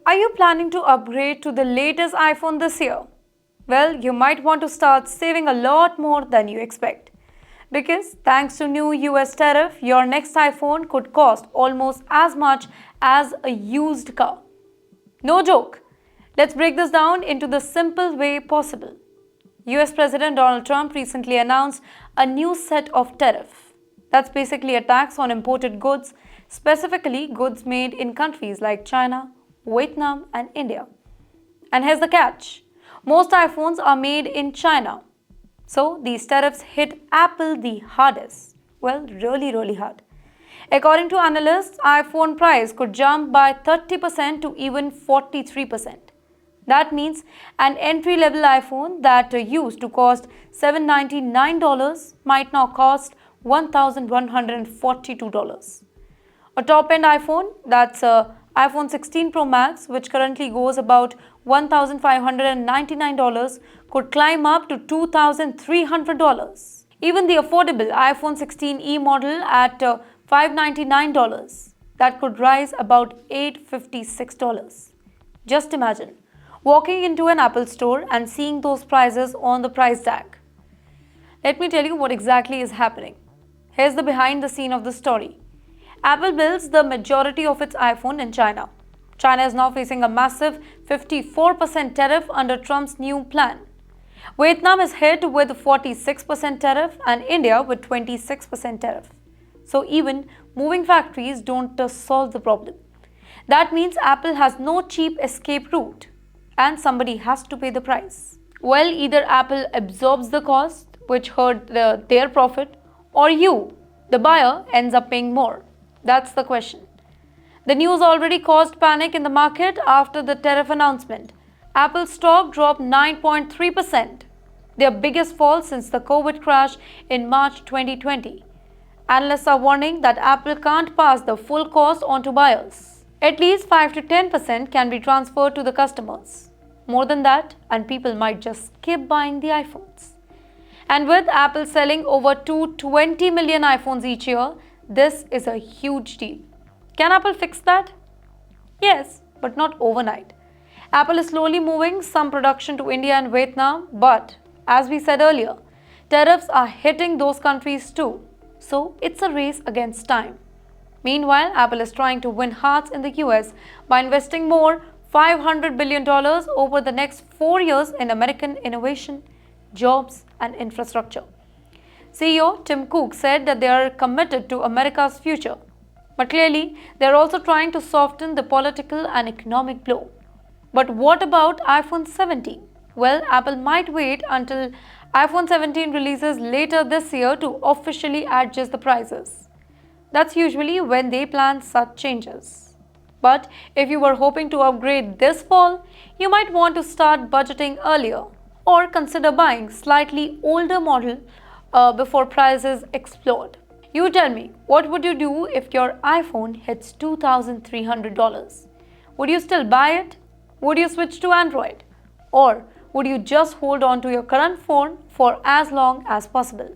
Are you planning to upgrade to the latest iPhone this year? Well, you might want to start saving a lot more than you expect. Because thanks to new US tariff, your next iPhone could cost almost as much as a used car. No joke. Let's break this down into the simple way possible. US President Donald Trump recently announced a new set of tariff. That's basically a tax on imported goods, specifically goods made in countries like China, Vietnam, and India. And here's the catch. Most iPhones are made in China. So these tariffs hit Apple the hardest. Well, really hard. According to analysts, iPhone price could jump by 30% to even 43%. That means an entry-level iPhone that used to cost $799 might now cost $1,142. A top-end iPhone, that's a iPhone 16 Pro Max, which currently goes about $1,599, could climb up to $2,300. Even the affordable iPhone 16e model at $599, that could rise about $856. Just imagine walking into an Apple store and seeing those prices on the price tag. Let me tell you what exactly is happening. Here's the behind the scene of the story. Apple builds the majority of its iPhone in China. China is now facing a massive 54% tariff under Trump's new plan. Vietnam is hit with 46% tariff and India with 26% tariff. So even moving factories don't solve the problem. That means Apple has no cheap escape route and somebody has to pay the price. Well, either Apple absorbs the cost, which hurt their profit, or you, the buyer, ends up paying more. That's the question. The news already caused panic in the market after the tariff announcement. Apple's stock dropped 9.3%, their biggest fall since the COVID crash in March 2020. Analysts are warning that Apple can't pass the full cost on to buyers. At least 5 to 10% can be transferred to the customers. More than that, and people might just skip buying the iPhones. And with Apple selling over 220 million iPhones each year, this is a huge deal. Can Apple fix that? Yes, but not overnight. Apple is slowly moving some production to India and Vietnam, but as we said earlier, tariffs are hitting those countries too. So it's a race against time. Meanwhile, Apple is trying to win hearts in the US by investing more $500 billion over the next 4 years in American innovation, jobs, and infrastructure. CEO Tim Cook said that they are committed to America's future. But clearly, they are also trying to soften the political and economic blow. But what about iPhone 17? Well, Apple might wait until iPhone 17 releases later this year to officially adjust the prices. That's usually when they plan such changes. But if you were hoping to upgrade this fall, you might want to start budgeting earlier or consider buying slightly older model before prices explode. You tell me, what would you do if your iPhone hits $2,300? Would you still buy it? Would you switch to Android? Or would you just hold on to your current phone for as long as possible?